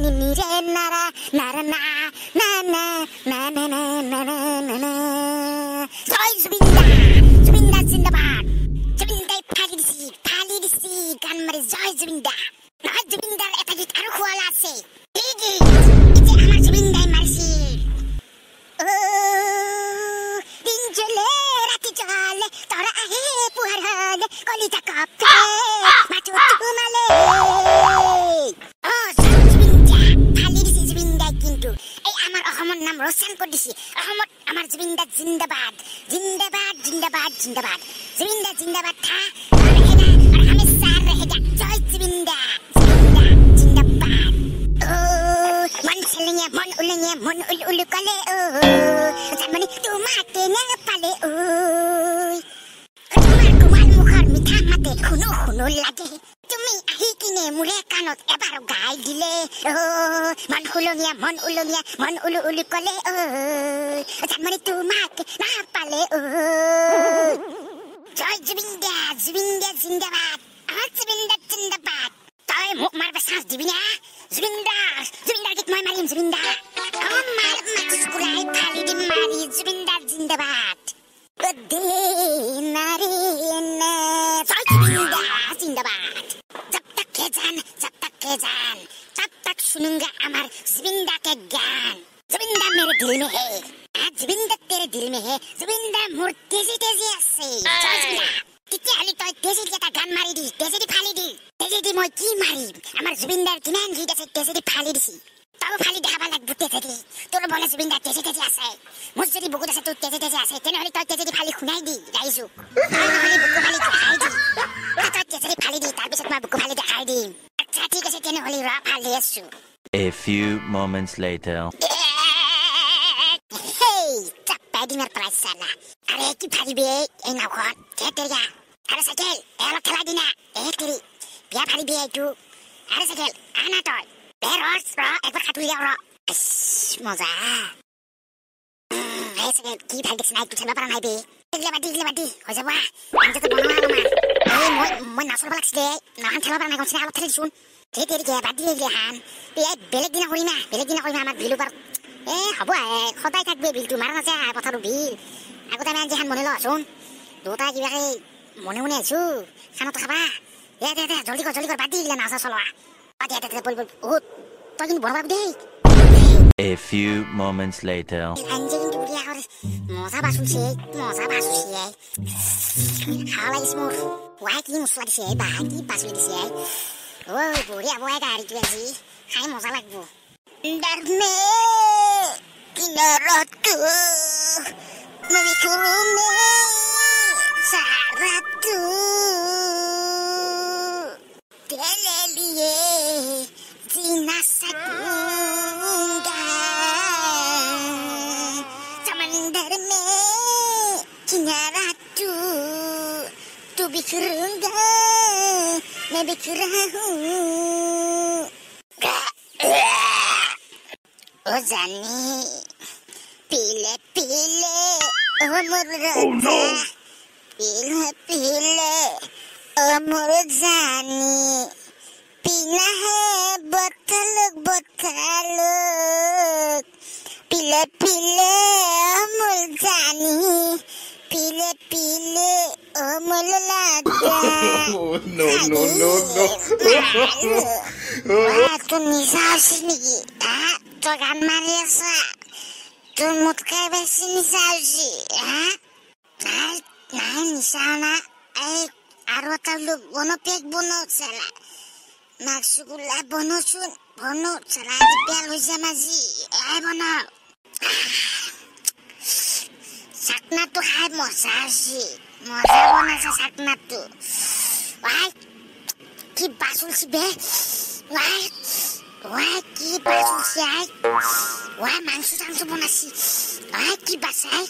নিরে নারা নারা না না না না না না না না না জয় জুবিনদা জিন্দাবাদ জুবিনদাই ফালি দিছি গান মারি জয় জুবিনদা নহয় জুবিনদার এটা গীত আৰু খোৱালা আছে এই গীত যে আমাৰ জুবিনদাই মাৰিছি দিন জ্বলে ৰাতি জ্বলে তৰা আহে পুহাৰ হলে কলিতা কপে মাথো তোমালে আমার নাম রোশন করে দিছি আহমদ আমার জুবিনদা জিন্দাবাদ জিন্দাবাদ জিন্দাবাদ জিন্দাবাদ জুবিনদা জিন্দাবাদ থা रहेगा और हमेशा रहेगा जय জুবিনদা জিন্দাবাদ ও মন চলেঙ্গে মন উল কলে ও জানমনি তোমাকে না পালে ও তোমার কুমাল মুখৰ মিঠা মাতে শুনো শুনো লাগে তুমি আহি কিনে মুৰে কাণত এবাৰ গাই দিলে মন খুলঙিয়া মন উলু কলে জানমনি তোমাকে না পালে জয় জুবিনদা জিন্দাবাদ জুবিনদা জিন্দাবাদ তই মোক মাৰবা চান্স দিবি না জুবিনদাৰ গীত মই মাৰিম জুবিনদা মাকুচ কুলাই ফালি দিম মাৰি জুবিনদা জিন্দাবাদ দে নারে না জয় জুবিনদা জিন্দাবাদ जब तक के जान तब तक सुनूंगा अमर जुबिंदा के गान जुबिंदा मेरे दिल में है जुबिंदा तेरे दिल में है जुबिंदा मोर तेजी আছে তেতিয়াহ'লে তই তেজি এটা গান মাৰি দি তেজি ফালি দি মই কি মাৰিম আমাৰ জুবিনদাৰ কিমান গীত আছে তেজি ফালি দিছি তই ফালি দেখাবা লাগব তেজি তোৰ বলে জুবিনদাৰ তেজি আছে মোৰ যদি বহুত আছে তোৰ তেজি আছে তেনেহ'লে তই তেজি ফালি শুনাই দি গাইছো নহ'লে বুকু ফালি দেখাই দি তই তেজি ফালি দি তাৰপিছত মই বুকু ফালি দেখাই দিম আচ্ছা ঠিক আছে তেনেহ'লে ৰা ফালি আছো A few moments later. Hey, dinger price sana. Are ki pharibe ei na khot. Ke teriya. Are sakel. Elo khala dina. Teri. Bia pharibe tu. Are sakel. Ana toy. Beros ro ekbar khatuya ro. Moza. Ei sakel ki phagi snai tu chana para nai be. Digla badi. Ho jaba. Ante to bonoa ma. Ei moi nasol balak side. Na han thela para nai gonsina alo theli sun. Teri ge badi ge han. Be beleg dina korima amar bilu par. হ'ব সদায় থাকবে বিলটো মাৰা নাযায় কথাটো বিল আগতে আমি যেহান মনে লচোন দুটা কিবাকে মনে আছো খানাটো খাবা দে জলদি কৰ বাদ দি দিলে নাচা চলোৱা দে বল তই কিন্তু বনাবা দেই A few moments later. আঞ্জে কিন্তু বুঢ়িয়া কৰে মজা বাচুছে খাওয়া লাগিছে মোৰ ৱাই কি মছলা দিছে বা কি পাচলি দিছে ঐ বঢ়িয়া বঢ়িয়া গাড়ীটো আজি খাই মজা লাগব Darme kinaratu memikurume saratu telelie dinasakunda samandarme kinaratu tu bikurunga mebikurahu O Zani, pile, Amurza, pile, Amurzani, pina hai, botaluk, pile, Amurzani, pile, Amulada. No. Tu nisasi niki, tu gan mariasa, tu mutkai besi nisasi, nah nisana, arwatalu bono pek bono sala, maksugula bono sala di pialu zamazi, bono, sakna tu hai mosaji, mosa bono sa sakna tu, wah, ki basul si be. Wah, ki basul siay. Wah, mangsu bonasi. Wah, ki basay.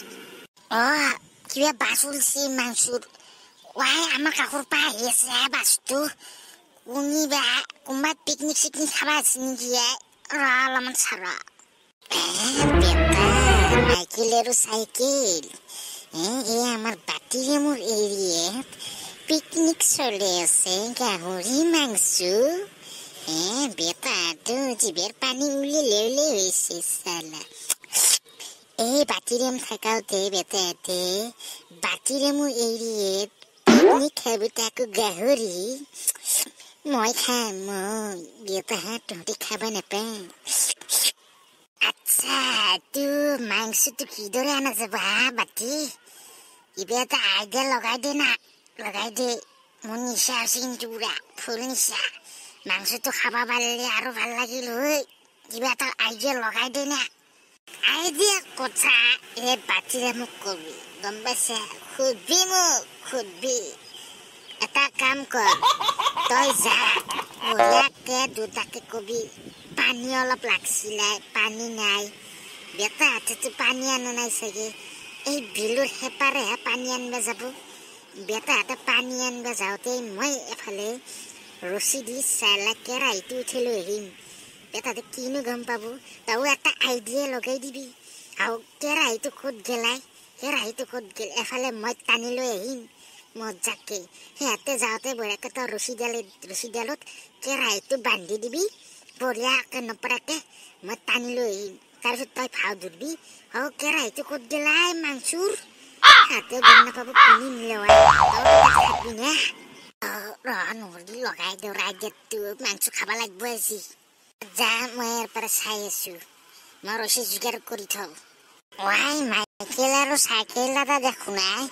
Oh, ki basul si mangsur. Wah, ama kahur pa yesa bastu. Kuni ba, kumbat piknik khaba sini ya. Laman sara. Beta, makileru cycle. Amar bati mur area. Piknik চলে আছে গাহৰি মাংস বেটা তুই জিভেৰ পানি উলিলে হয়েছে সালা এই বাতিৰেম থাকাওতে বেটাতে বাতিৰেমু এৰিয়ে পিকনিক খাবি তাকো গাহৰি মই খাম বেটা তহঁতি খাবা নাপাওঁ আচ্ছা তুই মাংসটো কিদৰে আনা যাব বাতি কিবা এটা আইডিয়া লগাই দে না লগাই দে মোৰ নিচা আছে কিন্তু পুৰা ফুল নিচা মাংসটো খাবা পাৰিলে আৰু ভাল লাগিল হয় কিবা এটা আইডিয়া লগাই দে না আইডিয়া কথা এই বাতিৰে মোক কবি গম পাইছা খুদবি এটা কাম কৰ তই যা বঢ়িয়াকে দুটাকে কবি পানী অলপ লাগছিলে পানী নাই বেটা হাততো পানী আনা নাই চাগে এই বিলৰ হেপাৰেহে পানী আনিব যাব বেটা হাতে পানী আনিব যাওঁতে মই এফালে ৰছী দি চালা কেৰাহীটো উঠি লৈ আহিম বেটাতে কিনো গম পাব তই এটা আইডিয়া লগাই দিবি আৰু কেৰাহীটো ক'ত গেল এফালে মই টানি লৈ আহিম মজাকে সিহঁতে যাওঁতে বঢ়িয়াকে তই ৰছীডালত কেৰাহীটো বান্ধি দিবি বঢ়িয়াকে নপৰাকে মই টানি লৈ আহিম তাৰপিছত তই ভাও ধৰিবি আৰু কেৰাহীটো ক'ত গেলাই মাংসুৰ সিহঁতে গম নাপাব কোনে মিলোৱাই তই নে নহ'লে লগাই দিওঁ ৰাইডিয়াটো মাংস খাব লাগিব আজি যা মই ইয়াৰ পৰা চাই আছো মই ৰছী যোগাৰ কৰি থওঁ ৱাই মাইকেল আৰু চাইকেল এটা দেখোঁ নাই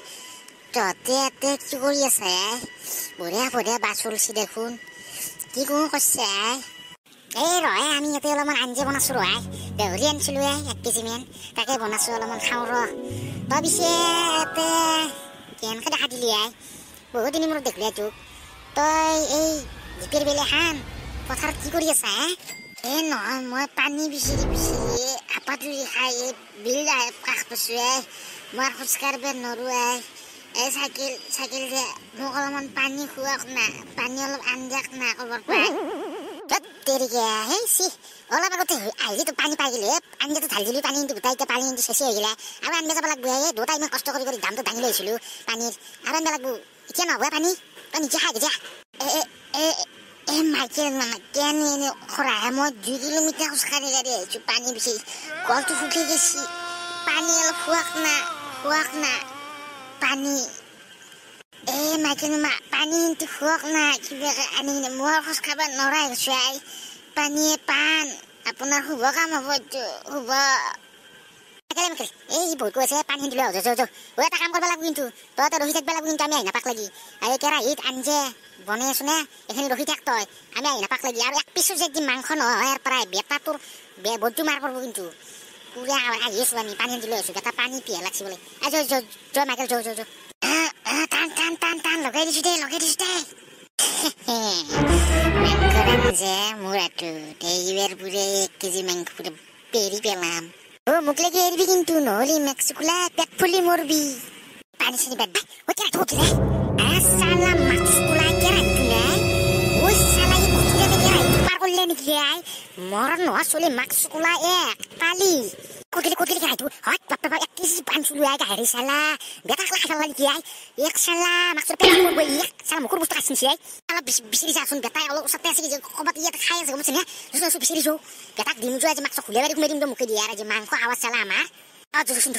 তহঁতে ইয়াতে কি কৰি আছে বঢ়িয়া বাছ ওলছি দেখোন কি কৰোঁ কৈছে এই ৰহে আমি ইয়াতে অলপমান আঞ্জা বনাইছোঁ ৰহাই গাহৰি আনিছিলোঁ 1 কেজিমান তাকে বনাইছোঁ অলপমান খাওঁ তই পিছে ইয়াতে কেনেকৈ দেখা দিলি বহুত দিনৰ মূৰত দেখিলে তোক তই এই জিপেৰ বেলেখান পথাৰত কি কৰি আছা নহয় মই পানী বিচাৰি হাপাতুৰি খাই এই বিল কাষ পাইছোঁ মই খোজ কাঢ়িব নোৱাৰোঁ এই চাইকেল যে মোক অলপমান পানী খুৱাওক না পানী অলপ আঞ্জাক না ক'বৰ পাই তেৰিকে অলপ আগতে আহিলেতো পানী পাই গ'লে আঞ্জাটো ঢালি দিলোঁ পানী গোটাই এতিয়া পানী চেচি হৈ গ'লে আৰু আনিব যাব লাগিব দুটা ইমান কষ্ট কৰি দামটো দাঙি লৈছিলোঁ পানীৰ আৰু আনিব লাগিব এতিয়া নহ'ব পানী তই নিজে খাই যা মাইকেল কেনে এনে খৰাহে মই 2 কিলোমিটাৰ খোজ কাঢ়ি আহিছোঁ পানী বিচাৰি গলটো শুকি গৈছে পানী অলপ খুৱাওক না পানী মাইকেল পানী খুৱাওক না কিবা আনি মই খোজ খাব নোৱাৰা হৈছোঁ পানীয়ে পাণ আপোনাৰ শুভ কাম হ'ব এইটো শুভ এই বহুত কৈ আছে পানী দিলে এটা কাম কৰিব লাগিব কিন্তু তই ৰখি থাকিব লাগিব কিন্তু আমি আহি নাপাক লাগি এই কেৰাহীত আঞ্জে বনাই আছো নে এইখিনি ৰখি থাক তই আমি আহি নাপাক লাগি আৰু 1 পিছত যদি মাংস নহয় ইয়াৰ পৰাই বেটা তোৰ বস্তু মাৰ কৰিব কিন্তু পুৰা আহি আছো আমি পানী দিলৈ আছো বেটা পানী পিয়াহ লাগছি বোলে জয় মাইকেল জয় টান লগাই দিছো দে যে মোৰ এইবাৰ পুৰে 1 কেজি মাংস পুৰা পেৰি পেলাম মোক লাগি এৰিবি কিন্তু নহ'লে মেক্সিকোলা পেট ফুলি মৰবি পানী চানি বাদ কেৰাহীটো উঠিলে চালা মেক্সিকোলা কেৰাহীটো নাই চালা এই কুটিয়াতে কেৰাহীটো পাৰ কৰিলে নেকি মৰণ নোহোৱা চলি মেক্সিকোলা পালি কুটিলি কেৰাহীটো হয় 1 কেজি পাঞ্চুলো গাহৰি চালা বেটাক খাই পেলালি কি চালা মাছৰ পেট মৰব চালা মুখৰ বস্তু খাইছে অলপ বিচাৰি যাচোন বেটাই অলপ ওচৰতে আছে ক'ৰবাত ইয়াতে খাই আছে গম পাইছে নে বিচাৰি যাওঁ বেটাক দিম যোৱা আজি মাছ খুলে বাৰী ঘুমাই দিম মুখে দিয়ে আজি মাংস খাৱা চালা আমাৰ যচোন